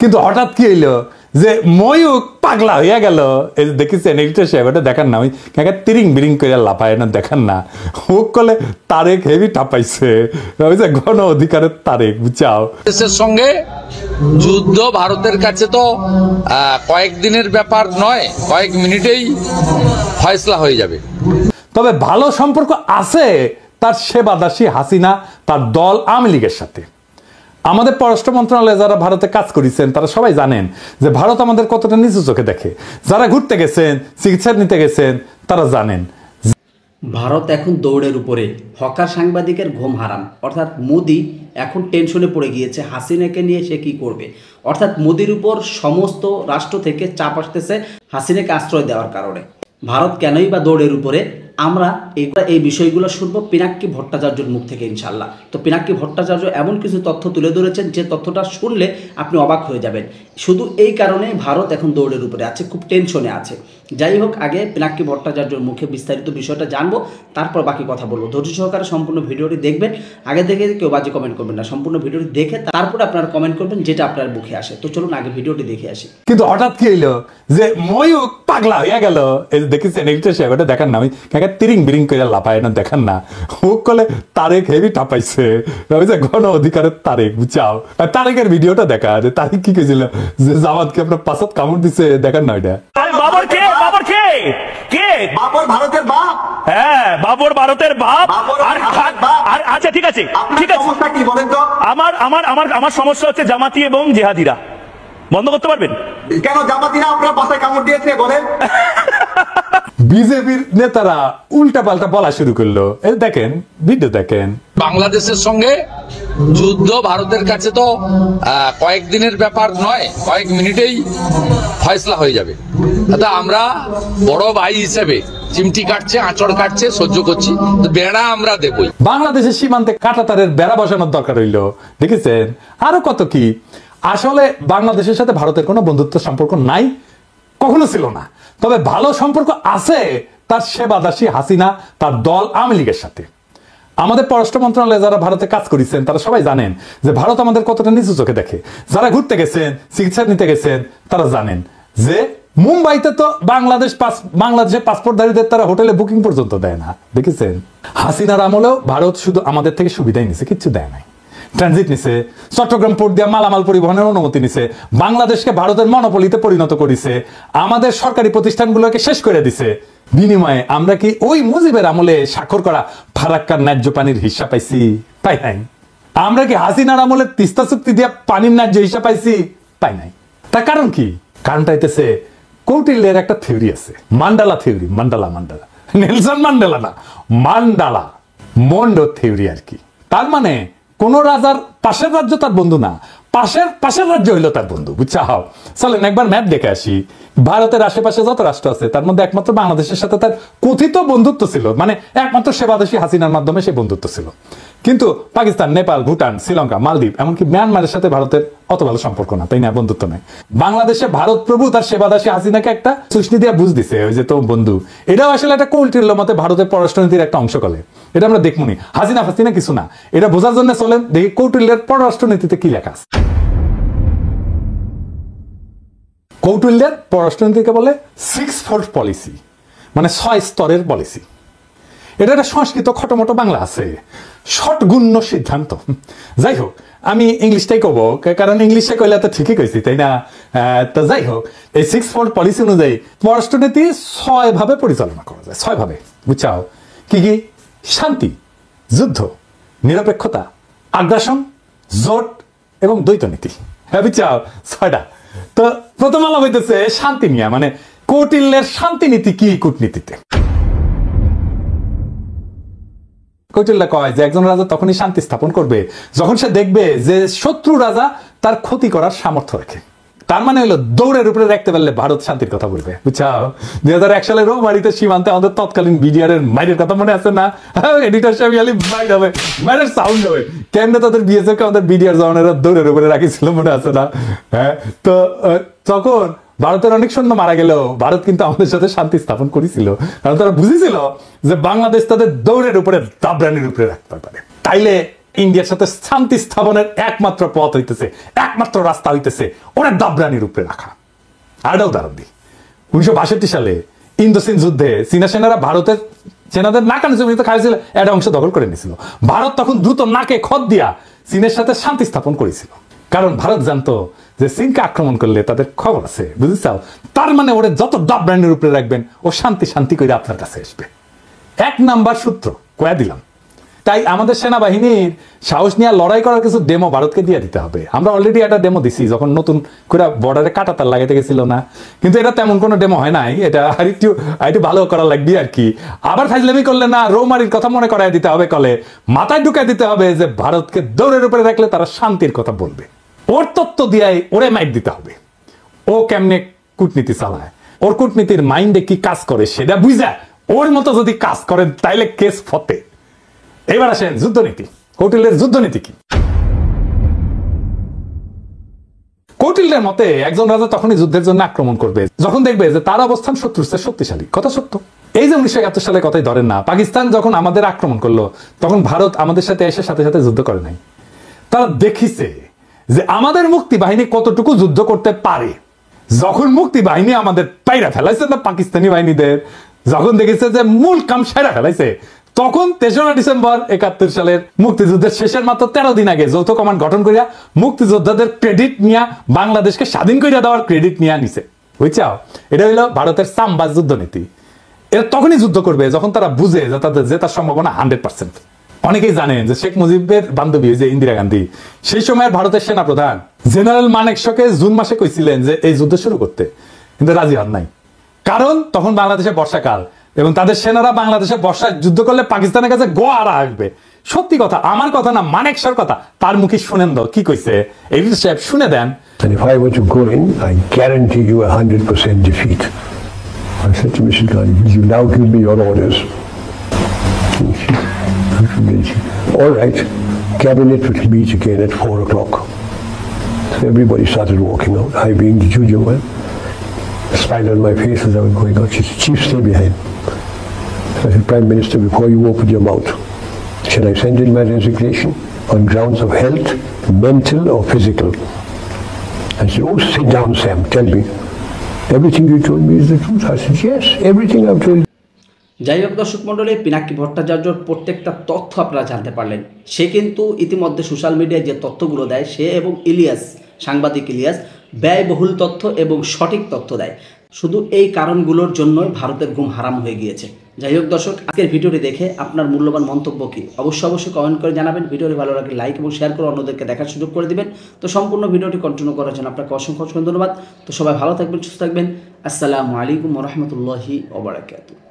কিন্তু হঠাৎ কি হইলো যে ময়ূক পাগলা হইয়া গেল। এই দেখেছেন এডিটর সাহেব, এটা দেখান না, ওই তিরিং বিরিং করে লাফায় না, দেখান না। ও কলে তারেক হেভি টাপাইছে, ওই যে গণ অধিকারের তারেক, বুঝাও। দেশের সঙ্গে যুদ্ধ ভারতের কাছে তো কয়েকদিনের ব্যাপার নয়, কয়েক মিনিটেই ফয়সলা হয়ে যাবে। তবে ভালো সম্পর্ক আছে তার সেবাদাসী হাসিনা, তার দল আওয়ামী লীগের সাথে। আমাদের পররাষ্ট্র মন্ত্রণালয়ে যারা ভারতে কাজ করেছেন তারা সবাই জানেন যে ভারত আমাদের কতটা নিচু চোখে দেখে। যারা ঘুরতে গেছেন, চিকিৎসা নিতে গেছেন, তারা জানেন ভারত এখন দৌড়ের উপরে। হকার সাংবাদিকের ঘুম হারাম, অর্থাৎ মোদি এখন টেনশনে পড়ে গিয়েছে হাসিনাকে নিয়ে সে কি করবে। অর্থাৎ মোদির উপর সমস্ত রাষ্ট্র থেকে চাপ আসতেছে হাসিনাকে আশ্রয় দেওয়ার কারণে। ভারত কেনই বা দৌড়ের উপরে, আমরা এই বিষয়গুলো শুনবো পিনাক্কি ভট্টাচার্যের মুখ থেকে ইনশাল্লাহ। তো পিনাক্কি ভট্টাচার্য এমন কিছু তথ্য তুলে ধরেছেন যে তথ্যটা শুনলে আপনি অবাক হয়ে যাবেন। শুধু এই কারণে ভারত এখন দৌড়ের উপরে আছে, খুব টেনশনে আছে। যাই হোক, আগে পিনাক্কি ভট্টাচার্যের মুখে বিস্তারিত বিষয়টা জানবো, তারপর বাকি কথা বলবো। ধৈর্য সহকারে সম্পূর্ণ ভিডিওটি দেখবেন। আগে থেকে কেউ বাজে কমেন্ট করবেন না, সম্পূর্ণ ভিডিওটি দেখে তারপর আপনারা কমেন্ট করবেন যেটা আপনার মুখে আসে। তো চলুন আগে ভিডিওটি দেখে আসি। কিন্তু হঠাৎ কি হইলো যে ময়ূক পাগলা হইয়া গেল। এই দেখেছেন এডিটর সাহেব, এটা দেখান না, ওই তিরিং বিরিং করে লাফায় না, দেখান না। ও কলে তারেক হেভি টাপাইছে, ওই যে গণ অধিকারের তারেক, বুঝাও। তারেকের ভিডিওটা দেখা, যে তারেক কি কইছিল যে জামাতকে আপনার পাঁচত কামড় দিছে, দেখান না ওইটা। বাবর কে? বাবর কে? কে? বাবর ভারতের বাপ। হ্যাঁ, বাবর ভারতের বাপ। আর আচ্ছা, ঠিক আছে, ঠিক আছে। সমস্যা কি বলেন তো? আমার সমস্যা হচ্ছে জামাতি এবং জিহাদিরা। বন্ধ করতে পারবেন? কেন জামাতিরা আপনার পাশে কামড় দিয়েছে বলেন? বিজেপির নেতারা উল্টা পাল্টা বলা শুরু করলো, এই দেখেন ভিডিও দেখেন। বাংলাদেশের সঙ্গে যুদ্ধ ভারতের কাছে তো কয়েকদিনের ব্যাপার নয়, কয়েক মিনিটেই ফয়সলা হয়ে যাবে। আমরা বড় ভাই হিসেবে চিমটি কাটছে, আঁচড় কাটছে, সহ্য করছি, বেড়া আমরা দেবই। বাংলাদেশের সীমান্তে কাঁটাতারের বেড়া বসানোর দরকার হইল, দেখেছেন। আরো কত কি। আসলে বাংলাদেশের সাথে ভারতের কোনো বন্ধুত্ব সম্পর্ক নাই, কখনো ছিল না। তবে ভালো সম্পর্ক আছে তার সেবাদাসী হাসিনা, তার দল আওয়ামী লীগের সাথে। আমাদের পররাষ্ট্র মন্ত্রণালয়ে যারা ভারতে কাজ করেছেন তারা সবাই জানেন যে ভারত আমাদের কতটা নিচু চোখে দেখে। যারা ঘুরতে গেছেন, চিকিৎসা নিতে গেছেন, তারা জানেন যে মুম্বাইতে তো বাংলাদেশের পাসপোর্টধারীদের তারা হোটেলে বুকিং পর্যন্ত দেয় না, দেখেছেন। হাসিনার আমলেও ভারত শুধু আমাদের থেকে সুবিধাই নিছে, কিচ্ছু দেয় নাই। ট্রানজিট নিছে, চট্টগ্রাম পোর্ট দিয়ে মালামাল পরিবহনের অনুমতি নিছে, বাংলাদেশকে ভারতের মনোপলিতে পরিণত করেছে, আমাদের সরকারি প্রতিষ্ঠানগুলোকে শেষ করে দিছে। বিনিময়ে আমরা কি ওই মুজিবের আমলে স্বাক্ষর করা ফারাক্কার ন্যায্য পানির হিস্সা পাইছি? পাই নাই। আমরা কি হাসিনার আমলে তিস্তা চুক্তি দিয়ে পানির ন্যায্য হিস্সা পাইছি? পাই নাই। তার কারণ কি? কারণটা হইতেছে কৌটিল্যের একটা থিওরি আছে, mandala theory. Mandala Nelson Mandela না, মান্ডালা মন্ডো থিওরি আর কি। তার মানে কোন রাজার পাশের রাজ্য তার বন্ধু না, পাশের রাজ্য হইলো তার বন্ধু, বুঝছাও। চলেন একবার ম্যাপ দেখে আসি। ভারতের আশেপাশে যত রাষ্ট্র আছে তার মধ্যে একমাত্র বাংলাদেশের সাথে তার কথিত বন্ধুত্ব ছিল, মানে একমাত্র সেবাদাসী হাসিনার মাধ্যমে সে বন্ধুত্ব ছিল। কিন্তু পাকিস্তান, নেপাল, ভুটান, শ্রীলঙ্কা, মালদ্বীপ, এমনকি মিয়ানমারের সাথে ভারতের অত ভালো সম্পর্ক না, তাই না? বন্ধুত্ব নেই। বাংলাদেশে ভারত প্রভু তার সেবাদাসী হাসিনাকে একটা সুষ্টি দিয়ে বুঝ দিছে, ওই যে তো বন্ধু। এটাও আসলে একটা কৌটিল্য মতে ভারতের পররাষ্ট্রনীতির একটা অংশ কলে। এটা আমরা দেখবনি, হাসিনা ফাসিনা কিছু না। এটা বোঝার জন্য চলেন দেখি কৌটিল্যের পররাষ্ট্রনীতিতে কি লেখা আছে। কৌটিল্যের পররাষ্ট্রনীতিকে বলে 6-fold পলিসি, মানে 6 স্তরের পলিসি। এটা একটা সংস্কৃত খটোমটো বাংলা আছে, ষটগুণ্য সিদ্ধান্ত। যাই হোক, আমি ইংলিশটাই কব, কারণ ইংলিশে কইলে তো ঠিকই কইছি, তাই না? তো যাই হোক, এই 6-fold পলিসি অনুযায়ী পররাষ্ট্রনীতি 6 ভাবে পরিচালনা করা যায়। 6 ভাবে, বুঝছাও। কি কি? শান্তি, যুদ্ধ, নিরপেক্ষতা, আগ্রাসন, জোট এবং দ্বৈত নীতি। হ্যাঁ, বুঝছাও, 6টা। তো প্রথম আলাপ হইতেছে শান্তি নিয়ে, মানে কৌটিল্যের শান্তি নীতি কি কূটনীতিতে। কৌটিল্য কয় যে একজন রাজা তখনই শান্তি স্থাপন করবে যখন সে দেখবে যে শত্রু রাজা তার ক্ষতি করার সামর্থ্য রাখে। তার মানে হলো দৌড়ের উপরে রাখতে পারলে ভারত শান্তির কথা বলবে, বুঝছাও। 2001 সালে রৌমারিতে সীমান্তে আমাদের তৎকালীন বিডিআর এর মাইরের কথা মনে আছে না? এডিটর সাহেব মাইর হবে, মাইরের সাউন্ড হবে। কেমনে তাদের বিএসএফ কে আমাদের বিডিআর জওয়ানেরা দৌড়ের উপরে রাখিছিল, মনে আছে না? হ্যাঁ, তো তখন ভারতের অনেক সৈন্য মারা গেল, ভারত কিন্তু আমাদের সাথে শান্তি স্থাপন করেছিল, কারণ তারা বুঝেছিল যে বাংলাদেশ তাদের দৌড়ের উপরে, দাবরানির উপরে রাখতে পারে। তাইলে ইন্ডিয়ার সাথে শান্তি স্থাপনের একমাত্র পথ হইতেছে, একমাত্র রাস্তা হইতেছে ওরা দাবরানির উপরে রাখা। আরেকটা উদাহরণ দিই, 1962 সালে ইন্দোচীন যুদ্ধে চীনা সেনারা ভারতের সেনাদের নাকানি জমিতে খাইছিল, একটা অংশ দখল করে নিয়েছিল। ভারত তখন দ্রুত নাকে খত দিয়া চীনের সাথে শান্তি স্থাপন করেছিল, কারণ ভারত জানতো যে চীনকে আক্রমণ করলে তাদের খবর আছে, বুঝেছাও? তার মানে ওরা যত দাবরানির উপরে রাখবেন ও শান্তি শান্তি করে আপনার কাছে আসবে। 1 নাম্বার সূত্র কয়া দিলাম। তাই আমাদের সেনাবাহিনীর সাহস নিয়ে লড়াই করার কিছু ডেমো ভারতকে দিয়ে দিতে হবে। আমরা অলরেডি একটা ডেমো দিছি যখন নতুন করে বর্ডারে কাঁটাতার লাগাইতে গেছিল না, কিন্তু এটা তেমন কোনো ডেমো হয় নাই, এটা আরেকটু ভালো করা লাগবে আর কি। আবার ফাজলামি করলে না, রৌমারির কথা মনে করাই দিতে হবে, কলে মাথায় ঢুকাই দিতে হবে যে ভারতকে দৌড়ের উপরে রাখলে তারা শান্তির কথা বলবে। ওর তত্ত্ব দিয়ে ওরে মাইক দিতে হবে, ও কেমনে কূটনীতি চালায়, ওর কূটনীতির মাইন্ডে কি কাজ করে সেটা বুঝা ওর মতো যদি কাজ করেন তাইলে কেস ফতে। এবার আসেন যুদ্ধনীতি। কৌটিল্যের যুদ্ধনীতি কি? কৌটিল্যের মতে একজন রাজা তখনই যুদ্ধের জন্য আক্রমণ করবে যখন দেখবে যে তার অবস্থান শত্রুর চেয়ে শক্তিশালী। কথা সত্য। এই যে 1971 সালের কথাই ধরেন না, পাকিস্তান যখন আমাদের আক্রমণ করলো তখন ভারত আমাদের সাথে এসে সাথে সাথে যুদ্ধ করে নাই। তারা দেখিছে যে আমাদের মুক্তি বাহিনী কতটুকু যুদ্ধ করতে পারে। যখন মুক্তি বাহিনী আমাদের পাইরা ফেলাইছে না পাকিস্তানি বাহিনীদের, যখন দেখেছে যে মূল কাম সেরা ফেলাইছে, তখন 3রা ডিসেম্বর 71 সালের মুক্তিযুদ্ধের শেষের মাত্র 13 দিন আগে যৌথ কমান্ড গঠন করিয়া মুক্তিযোদ্ধাদের ক্রেডিট নিয়ে বাংলাদেশকে স্বাধীন করিয়া দেওয়ার ক্রেডিট নিয়ে নিছে। বুঝছাও? এটা হইল ভারতের সাম্বাজ যুদ্ধনীতি। এরা তখনই যুদ্ধ করবে যখন তারা বুঝে যে তাদের জেতার সম্ভাবনা 100%। অনেকেই জানেন যে শেখ মুজিবের বান্ধবী যে ইন্দিরা গান্ধী, সেই সময়ের ভারতের সেনাপ্রধান জেনারেল মানেকশকে জুন মাসে কইছিলেন যে এই যুদ্ধ শুরু করতে, কিন্তু রাজি হন নাই। কারণ তখন বাংলাদেশে বর্ষাকাল এবং তাদের সেনারা বাংলাদেশে বর্ষায় যুদ্ধ করলে পাকিস্তানের কাছে গোয়ারা আসবে। সত্যি কথা, আমার কথা না, মানেকশর কথা। তার মুখে শুনেন দাও কি কইছে, এই সাহেব শুনে দেন। And if I were to go in, I guarantee you 100% defeat. I said to Mrs. Gandhi, will you now give me your orders? All right, cabinet will meet again at 4 o'clock. So everybody started walking out. I, being the junior one, a smile on my face as I was going out. She said, Chief, stay behind. So I said, Prime Minister, before you open your mouth, shall I send in my resignation on grounds of health, mental or physical? I said, oh, sit down, Sam, tell me. Everything you told me is the truth. I said, yes, everything I've told you. যাই হোক দর্শক মণ্ডলী, পিনাকি ভট্টাচার্যর প্রত্যেকটা তথ্য আপনারা জানতে পারলেন। সে কিন্তু ইতিমধ্যে সোশ্যাল মিডিয়ায় যে তথ্যগুলো দেয়, সে এবং ইলিয়াস, সাংবাদিক ইলিয়াস, ব্যয়বহুল তথ্য এবং সঠিক তথ্য দেয়। শুধু এই কারণগুলোর জন্যই ভারতের ঘুম হারাম হয়ে গিয়েছে। যাই হোক দর্শক, আজকের ভিডিওটি দেখে আপনার মূল্যবান মন্তব্য কি অবশ্যই কমেন্ট করে জানাবেন। ভিডিওটি ভালো লাগলে লাইক এবং শেয়ার করে অন্যদেরকে দেখার সুযোগ করে দিবেন। তো সম্পূর্ণ ভিডিওটি কন্টিনিউ করার জন্য আপনাকে অসংখ্য ধন্যবাদ। তো সবাই ভালো থাকবেন, সুস্থ থাকবেন। আসসালামু আলাইকুম ওয়া রাহমাতুল্লাহি ওয়া বারাকাতুহু।